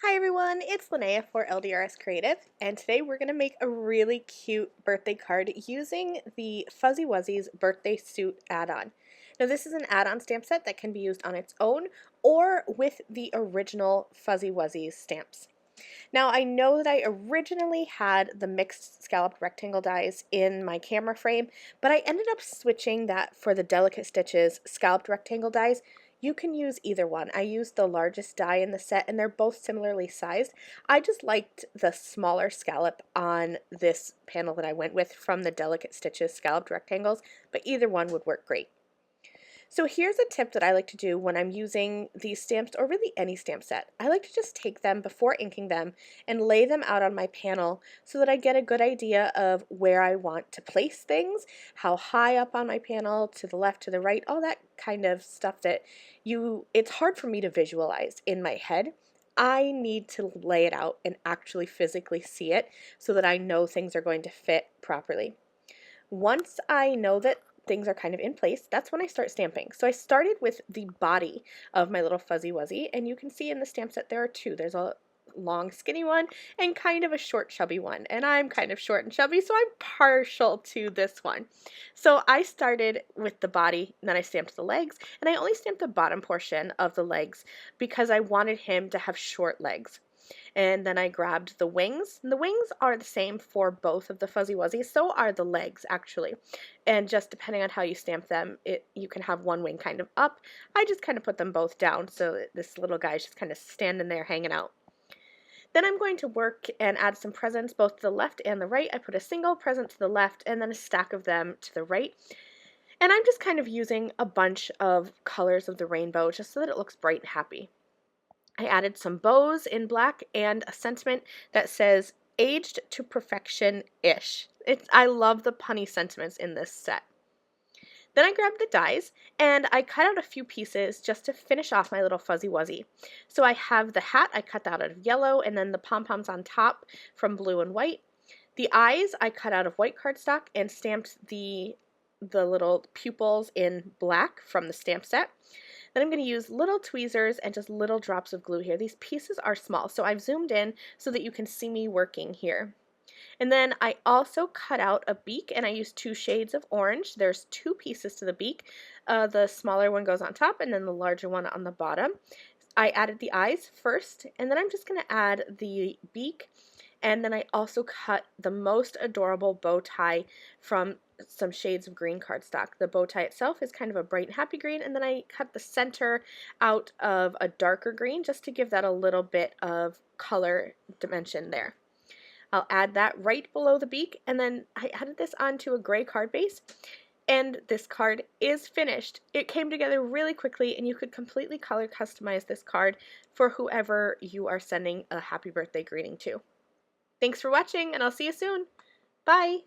Hi everyone, it's Lynnea for LDRS Creative, and today we're going to make a really cute birthday card using the Fuzzy Wuzzies birthday suit add-on. Now this is an add-on stamp set that can be used on its own or with the original Fuzzy Wuzzies stamps. Now I know that I originally had the mixed scalloped rectangle dies in my camera frame, but I ended up switching that for the Delicate Stitches scalloped rectangle dies. You can use either one. I used the largest die in the set and they're both similarly sized. I just liked the smaller scallop on this panel that I went with from the Delicate Stitches scalloped rectangles, but either one would work great. So here's a tip that I like to do when I'm using these stamps, or really any stamp set. I like to just take them before inking them and lay them out on my panel so that I get a good idea of where I want to place things, how high up on my panel, to the left, to the right, all that kind of stuff that it's hard for me to visualize in my head. I need to lay it out and actually physically see it so that I know things are going to fit properly. Once I know that things are kind of in place, that's when I start stamping. So I started with the body of my little Fuzzy Wuzzy, and you can see in the stamp set there are two. There's a long skinny one and kind of a short chubby one, and I'm kind of short and chubby, so I'm partial to this one. So I started with the body, and then I stamped the legs, and I only stamped the bottom portion of the legs because I wanted him to have short legs. And then I grabbed the wings. And the wings are the same for both of the Fuzzy Wuzzies, so are the legs actually. And just depending on how you stamp them, you can have one wing kind of up. I just kind of put them both down so that this little guy's just kind of standing there hanging out. Then I'm going to work and add some presents both to the left and the right. I put a single present to the left and then a stack of them to the right. And I'm just kind of using a bunch of colors of the rainbow just so that it looks bright and happy. I added some bows in black and a sentiment that says aged to perfection-ish. I love the punny sentiments in this set. Then I grabbed the dies and I cut out a few pieces just to finish off my little Fuzzy Wuzzy. So I have the hat I cut out of yellow, and then the pom-poms on top from blue and white. The eyes I cut out of white cardstock and stamped the little pupils in black from the stamp set. Then I'm going to use little tweezers and just little drops of glue here. These pieces are small, so I've zoomed in so that you can see me working here. And then I also cut out a beak, and I used two shades of orange. There's two pieces to the beak. The smaller one goes on top, and then the larger one on the bottom. I added the eyes first, and then I'm just going to add the beak. And then I also cut the most adorable bow tie from some shades of green cardstock. The bow tie itself is kind of a bright and happy green, and then I cut the center out of a darker green just to give that a little bit of color dimension there. I'll add that right below the beak, and then I added this onto a gray card base, and this card is finished. It came together really quickly, and you could completely color customize this card for whoever you are sending a happy birthday greeting to. Thanks for watching, and I'll see you soon. Bye!